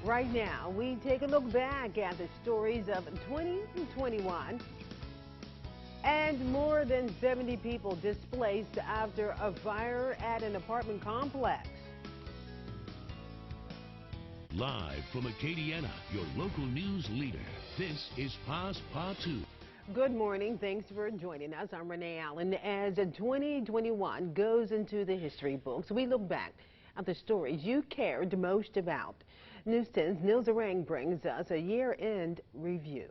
Right now, we take a look back at the stories of 2021 and more than 70 people displaced after a fire at an apartment complex. Live from Acadiana, your local news leader, this is Paz Pa2. Good morning. Thanks for joining us. I'm Renee Allen. As 2021 goes into the history books, we look back at the stories you cared most about. News 10's Neil Zarang brings us a year-end review.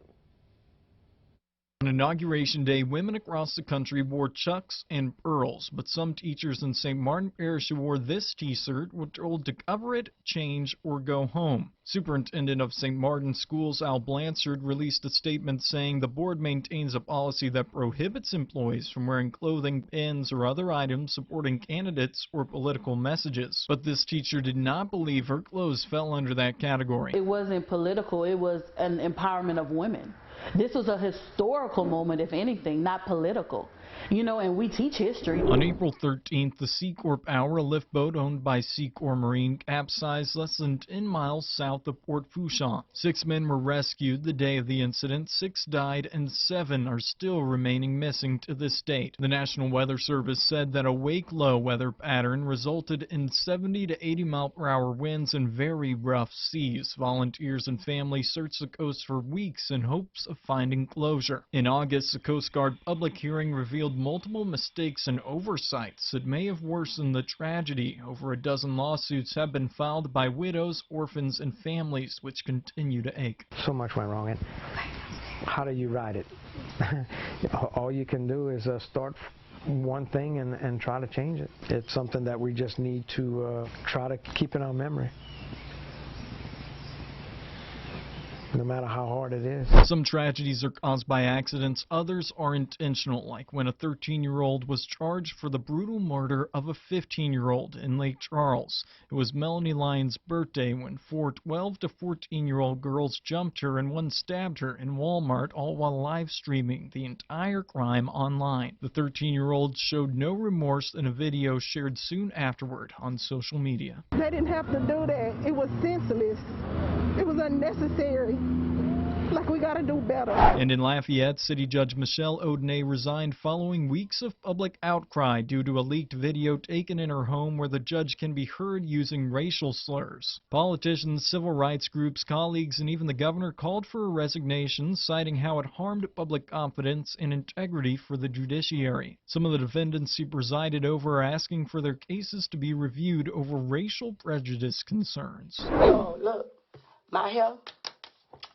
On Inauguration Day, women across the country wore chucks and pearls, but some teachers in St. Martin Parish who wore this t-shirt were told to cover it, change, or go home. Superintendent of St. Martin Schools Al Blanchard released a statement saying the board maintains a policy that prohibits employees from wearing clothing, pins, or other items supporting candidates or political messages. But this teacher did not believe her clothes fell under that category. It wasn't political, it was an empowerment of women. This was a historical moment, if anything, not political. You know, and we teach history. On April 13th, the Seacorp Hour, a lift boat owned by Seacorp Marine, capsized less than 10 miles south of Port Fourchon. 6 men were rescued the day of the incident, 6 died, and 7 are still remaining missing to this date. The National Weather Service said that a wake-low weather pattern resulted in 70 to 80 mile-per-hour winds and very rough seas. Volunteers and families searched the coast for weeks in hopes of finding closure. In August, the Coast Guard public hearing revealed multiple mistakes and oversights that may have worsened the tragedy. Over a dozen lawsuits have been filed by widows, orphans, and families, which continue to ache. So much went wrong. And how do you ride it? All you can do is start one thing and try to change it. It's something that we just need to try to keep in our memory, no matter how hard it is. Some tragedies are caused by accidents, others are intentional, like when a 13-year-old was charged for the brutal murder of a 15-year-old in Lake Charles. It was Melanie Lyons' birthday when 4 12 to 14-year-old girls jumped her and one stabbed her in Walmart, all while live streaming the entire crime online. The 13-year-old showed no remorse in a video shared soon afterward on social media. They didn't have to do that. It was senseless. It was unnecessary. Like, we gotta do better. And in Lafayette, City Judge Michelle O'Dney resigned following weeks of public outcry due to a leaked video taken in her home where the judge can be heard using racial slurs. Politicians, civil rights groups, colleagues, and even the governor called for her resignation, citing how it harmed public confidence and integrity for the judiciary. Some of the defendants she presided over are asking for their cases to be reviewed over racial prejudice concerns. Oh, look, my hair,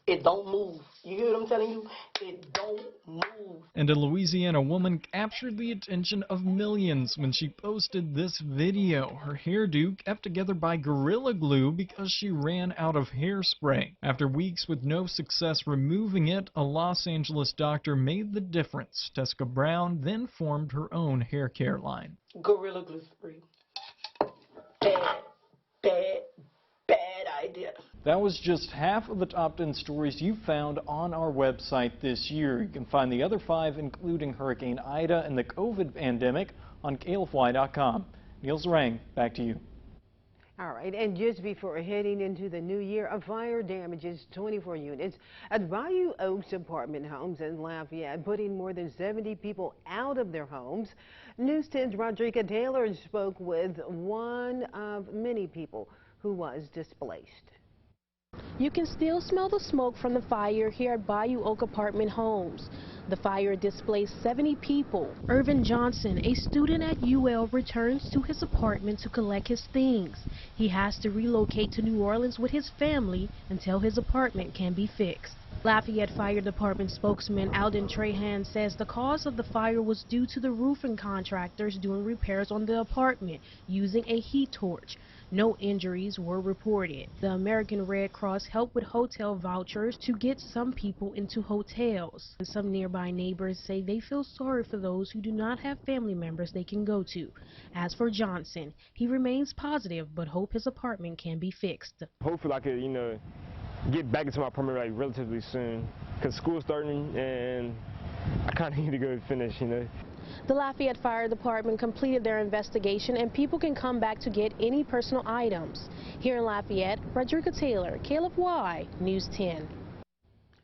it don't move. You hear what I'm telling you? It don't move. And a Louisiana woman captured the attention of millions when she posted this video. Her hairdo kept together by Gorilla Glue because she ran out of hairspray. After weeks with no success removing it, a Los Angeles doctor made the difference. Tessica Brown then formed her own hair care line. Gorilla Glue spray. Bad idea. That was just half of the top 10 stories you found on our website this year. You can find the other 5, including Hurricane Ida and the COVID pandemic, on KLFY.com. Neil Zarang, back to you. All right, and just before heading into the new year, a fire damages 24 units at Bayou Oaks apartment homes in Lafayette, putting more than 70 people out of their homes. News 10's Rodrika Taylor spoke with one of many people who was displaced. You can still smell the smoke from the fire here at Bayou Oak apartment homes. The fire displaced 70 people. Irvin Johnson, a student at UL, returns to his apartment to collect his things. He has to relocate to New Orleans with his family until his apartment can be fixed. Lafayette Fire Department spokesman Alden Trahan says the cause of the fire was due to the roofing contractors doing repairs on the apartment using a heat torch. No injuries were reported. The American Red Cross helped with hotel vouchers to get some people into hotels. And some nearby neighbors say they feel sorry for those who do not have family members they can go to. As for Johnson, he remains positive but hope his apartment can be fixed. Hopefully I could, get back into my apartment relatively soon, because school's starting and I kind of need to go finish, The Lafayette Fire Department completed their investigation and people can come back to get any personal items. Here in Lafayette, Frederica Taylor, KLFY News 10.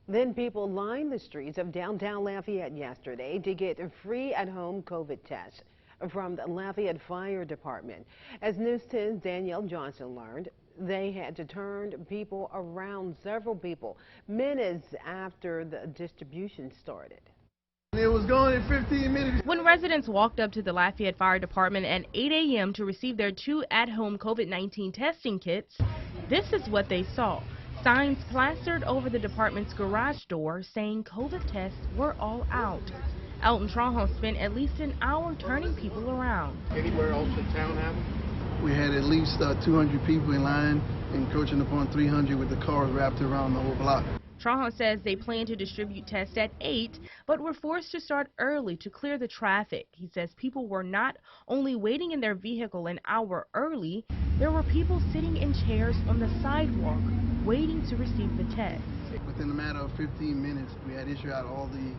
Then people lined the streets of downtown Lafayette yesterday to get a free at-home COVID test from the Lafayette Fire Department. As News 10's Danielle Johnson learned, they had to turn people around, several people, minutes after the distribution started. It was gone in 15 minutes. When residents walked up to the Lafayette Fire Department at 8 a.m. to receive their 2 at-home COVID-19 testing kits, this is what they saw. Signs plastered over the department's garage door saying COVID tests were all out. Elton Trahon spent at least an hour turning people around. Anywhere else in town have them? We had at least 200 people in line, encroaching upon 300 with the cars wrapped around the whole block. Trahon says they plan to distribute tests at 8, but were forced to start early to clear the traffic. He says people were not only waiting in their vehicle an hour early, there were people sitting in chairs on the sidewalk waiting to receive the test. Within a matter of 15 minutes, we had issued out all the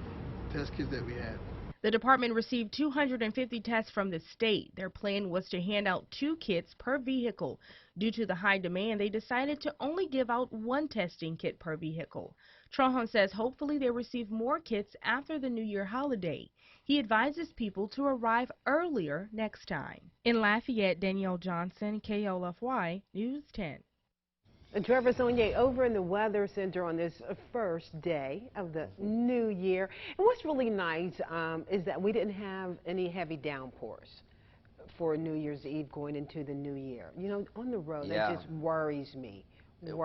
test kits that we had. The department received 250 tests from the state. Their plan was to hand out 2 kits per vehicle. Due to the high demand, they decided to only give out 1 testing kit per vehicle. Trahon says hopefully they receive more kits after the New Year holiday. He advises people to arrive earlier next time. In Lafayette, Danielle Johnson, KLFY News 10. And Trevor Sonier over in the Weather Center on this first day of the new year. And what's really nice is that we didn't have any heavy downpours for New Year's Eve going into the new year. You know, on the road, that just worries me. So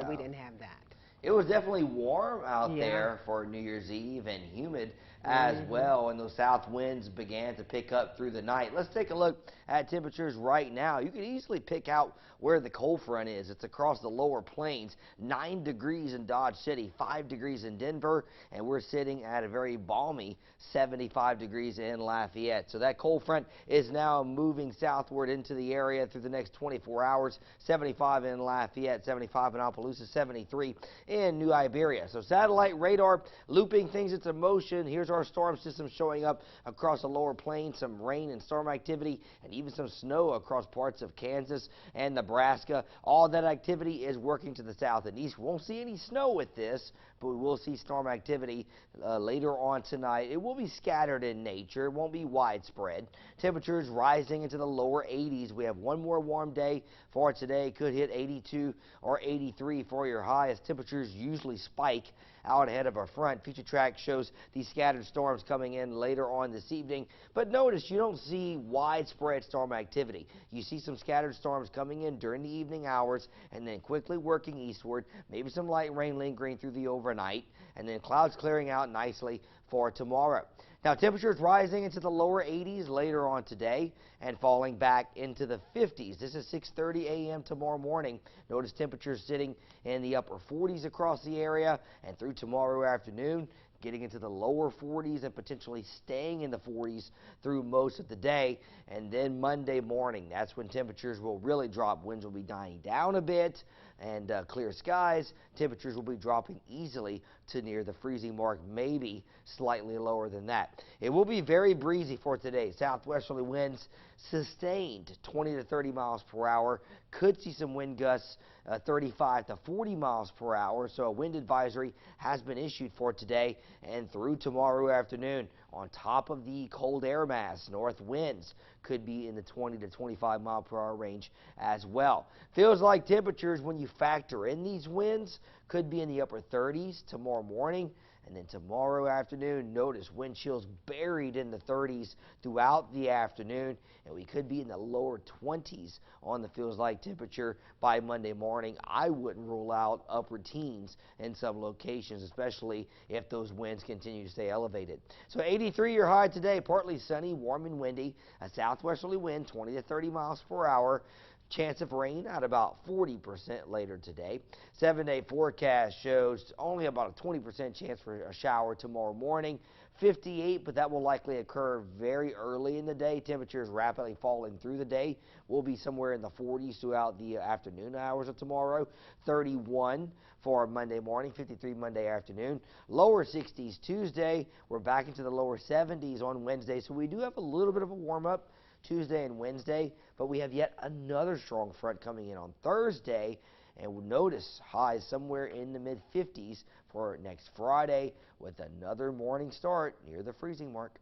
we didn't have that. It was definitely warm out there for New Year's Eve and humid as well, and those south winds began to pick up through the night. Let's take a look at temperatures right now. You can easily pick out where the cold front is. It's across the lower plains, 9 degrees in Dodge City, 5 degrees in Denver, and we're sitting at a very balmy 75 degrees in Lafayette. So that cold front is now moving southward into the area through the next 24 hours. 75 in Lafayette, 75 in Opelousas, 73 in New Iberia. So satellite radar looping things into motion. Here's our storm system showing up across the lower plains, some rain and storm activity, and even some snow across parts of Kansas and Nebraska. All that activity is working to the south and east. We won't see any snow with this, but we will see storm activity later on tonight. It will be scattered in nature. It won't be widespread. Temperatures rising into the lower 80s. We have one more warm day for today. Could hit 82 or 83 for your high as temperatures usually spike out ahead of our front. Future track shows these scattered storms coming in later on this evening. But notice you don't see widespread storm activity. You see some scattered storms coming in during the evening hours and then quickly working eastward. Maybe some light rain lingering through the overnight and then clouds clearing out nicely for tomorrow. Now temperatures rising into the lower 80s later on today and falling back into the 50s. This is 6:30 a.m. tomorrow morning. Notice temperatures sitting in the upper 40s across the area, and through tomorrow afternoon getting into the lower 40s and potentially staying in the 40s through most of the day. And then Monday morning, that's when temperatures will really drop. Winds will be dying down a bit and clear skies. Temperatures will be dropping easily to near the freezing mark, maybe slightly lower than that. It will be very breezy for today. Southwesterly winds sustained 20 to 30 miles per hour. Could see some wind gusts 35 to 40 miles per hour. So a wind advisory has been issued for today and through tomorrow afternoon. On top of the cold air mass, north winds could be in the 20 to 25 mile per hour range as well. Feels like temperatures, when you factor in these winds, could be in the upper 30s tomorrow morning. And then tomorrow afternoon, notice wind chills buried in the 30s throughout the afternoon, and we could be in the lower 20s on the feels like temperature by Monday morning. I wouldn't rule out upper teens in some locations, especially if those winds continue to stay elevated. So 83 your high today, partly sunny, warm and windy, a southwesterly wind 20 to 30 miles per hour. Chance of rain at about 40% later today. 7-day forecast shows only about a 20% chance for a shower tomorrow morning. 58, but that will likely occur very early in the day. Temperatures rapidly falling through the day. Will be somewhere in the 40s throughout the afternoon hours of tomorrow. 31 for Monday morning, 53 Monday afternoon. Lower 60s Tuesday. We're back into the lower 70s on Wednesday, so we do have a little bit of a warm up Tuesday and Wednesday, but we have yet another strong front coming in on Thursday, and we'll notice highs somewhere in the mid-50s for next Friday with another morning start near the freezing mark.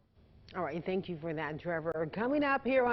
All right, thank you for that, Trevor. Coming up here on